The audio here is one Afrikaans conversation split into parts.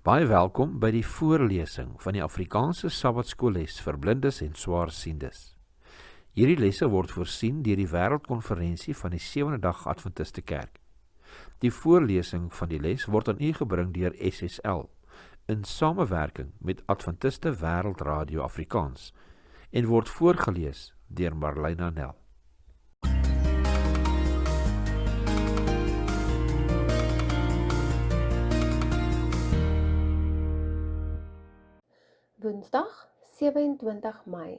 Baie welkom by die voorlesing van die Afrikaanse Sabbatskoolles vir blindes en swaarsiendes. Hierdie lesse word voorsien deur die Wêreldkonferensie van die Sewende Dag Adventiste Kerk. Die voorlesing van die les word aan u gebring deur SSL in samewerking met Adventiste Wêreldradio Afrikaans en word voorgeles deur Marlena Nel. Woensdag 27 Mei,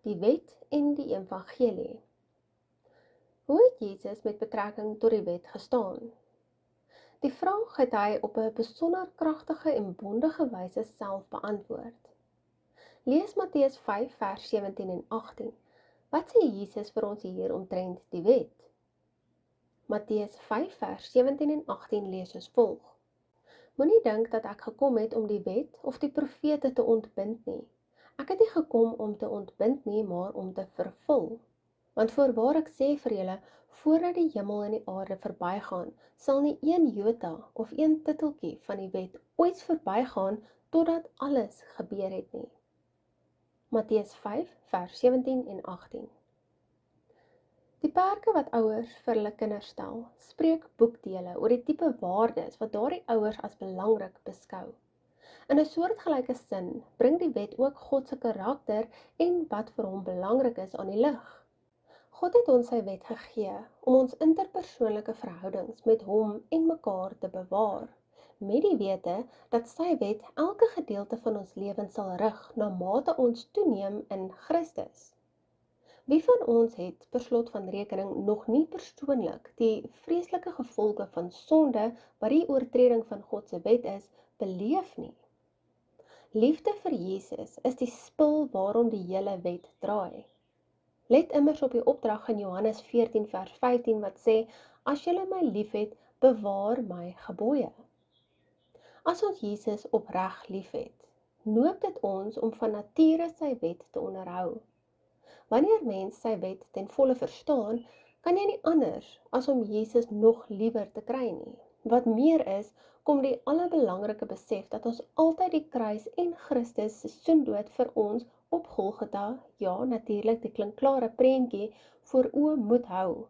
die wet en die evangelie. Hoe het Jesus met betrekking tot die wet gestaan? Die vraag het hy op 'n besonder kragtige en bondige wyse self beantwoord. Lees Matteus 5 vers 17 en 18. Wat sê Jesus vir ons hier omtrent die wet? Matteus 5 vers 17 en 18 lees soos volg. Moenie dink dat ek gekom het om die wet of die profete te ontbind nie. Ek het nie gekom om te ontbind nie, maar om te vervul. Want voorwaar ek sê vir julle, voordat die hemel en die aarde verbygaan, sal nie een jota of een titeltjie van die wet ooit verbygaan totdat alles gebeur het nie. Matteus 5 vers 17 en 18. Die perke wat ouers vir hulle kinders stel, spreek boekdele oor die tipe waardes wat daardie ouers as belangrik beskou. In 'n soortgelyke sin bring die wet ook God se karakter en wat vir hom belangrik is aan die lig. God het ons sy wet gegee om ons interpersoonlike verhoudings met hom en mekaar te bewaar, met die wete dat sy wet elke gedeelte van ons lewens sal rig na mate ons toeneem in Christus. Wie van ons het, per slot van rekening, nog nie persoonlik die vreeslike gevolge van sonde wat die oortreding van God se wet is, beleef nie? Liefde vir Jesus is die spil waarom die hele wet draai. Let immers op die opdrag in Johannes 14 vers 15 wat sê, as julle my liefhet, bewaar my gebooie. As ons Jesus opreg liefhet, noop dit ons om van nature sy wet te onderhou. Wanneer mens sy wet ten volle verstaan, kan jy nie anders as om Jesus nog liewer te kry nie. Wat meer is, kom die allerbelangrike besef dat ons altyd die kruis en Christus se soendood vir ons op Golgotha, ja natuurlik die klinkklare prentjie, voor oë moet hou.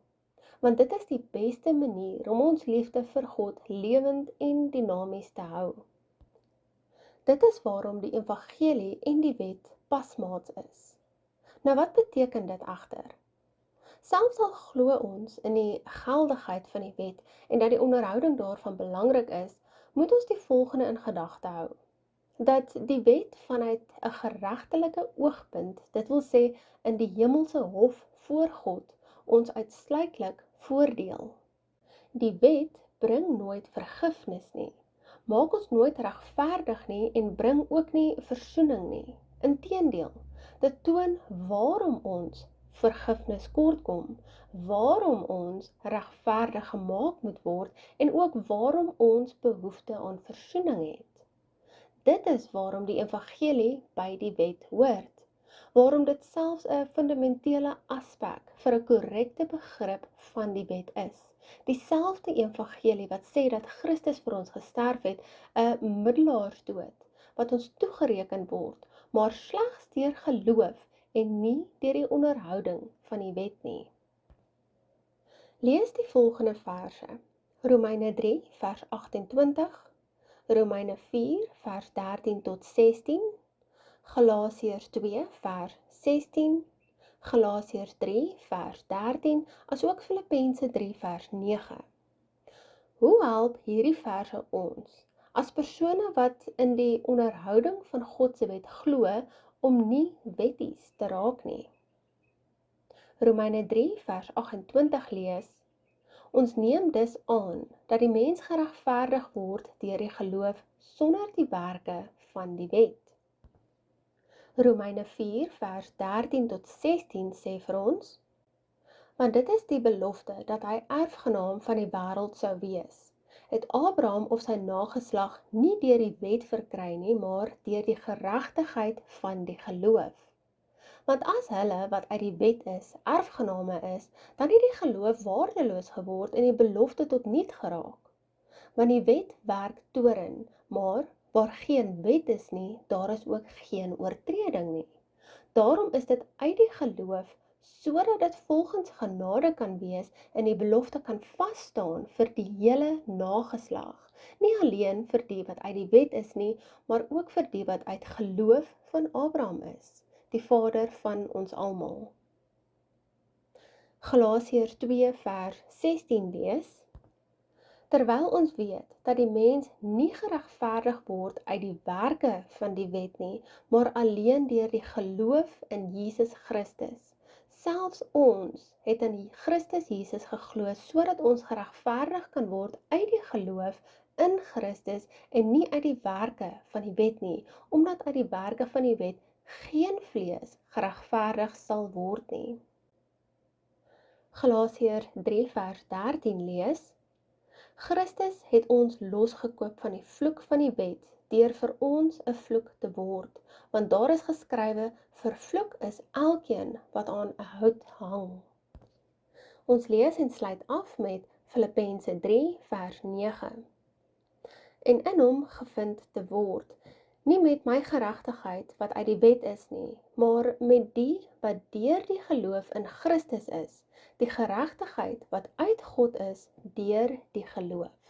Want dit is die beste manier om ons liefde vir God lewend en dinamies te hou. Dit is waarom die evangelie en die wet pasmaats is. Nou wat beteken dit egter? Selfs al glo ons in die geldigheid van die wet en dat die onderhouding daarvan belangrik is, moet ons die volgende in gedagte hou. Dat die wet vanuit 'n geregtelike oogpunt, dit wil sê in die hemelse hof voor God, ons uitsluitlik voordeel. Die wet bring nooit vergifnis nie, maak ons nooit regverdig nie en bring ook nie versoening nie. Inteendeel, dit toon waarom ons vergifnis kortkom, waarom ons regverdig gemaak moet word en ook waarom ons behoefte aan versoening het. Dit is waarom die evangelie by die wet hoort, waarom dit selfs 'n fundamentele aspek vir 'n korrekte begrip van die wet is. Dieselfde evangelie wat sê dat Christus vir ons gesterf het, 'n middelaarsdood, wat ons toegereken word, maar slegs deur geloof en nie deur die onderhouding van die wet nie. Lees die volgende verse. Romeine 3 vers 28, Romeine 4 vers 13 tot 16, Galasiërs 2 vers 16, Galasiërs 3 vers 13, asook Filippense 3 vers 9. Hoe help hierdie verse ons as persone wat in die onderhouding van God se wet glo om nie wetties te raak nie? Romeine 3 vers 28 lees, ons neem dus aan dat die mens geregverdig word deur die geloof sonder die werke van die wet. Romeine 4 vers 13 tot 16 sê vir ons, want dit is die belofte dat hy erfgenaam van die wêreld sou wees. Het Abraham of sy nageslag nie deur die wet verkry nie, maar deur die geregtigheid van die geloof. Want as hulle wat uit die wet is, erfgename is, dan het die geloof waardeloos geword en die belofte tot niet geraak. Want die wet werk toorn, maar waar geen wet is nie, daar is ook geen oortreding nie. Daarom is dit uit die geloof, sodat dit volgens genade kan wees en die belofte kan vasstaan vir die hele nageslag. Nie alleen vir die wat uit die wet is nie, maar ook vir die wat uit geloof van Abraham is, die vader van ons almal. Galasiërs 2 vers 16 lees: Terwyl ons weet dat die mens nie geregverdig word uit die werke van die wet nie, maar alleen deur die geloof in Jesus Christus. Selfs ons het in Christus Jesus geglo, sodat ons geregverdig kan word uit die geloof in Christus en nie uit die werke van die wet nie, omdat uit die werke van die wet geen vlees geregverdig sal word nie. Galasiërs 3 vers 13 lees: Christus het ons losgekoop van die vloek van die wet, deur vir ons 'n vloek te word, want daar is geskrywe, vervloek is elkeen wat aan 'n hout hang. Ons lees en sluit af met Filippense 3 vers 9. En in hom gevind te word, nie met my geregtigheid wat uit die wet is nie, maar met die wat deur die geloof in Christus is, die geregtigheid wat uit God is deur die geloof.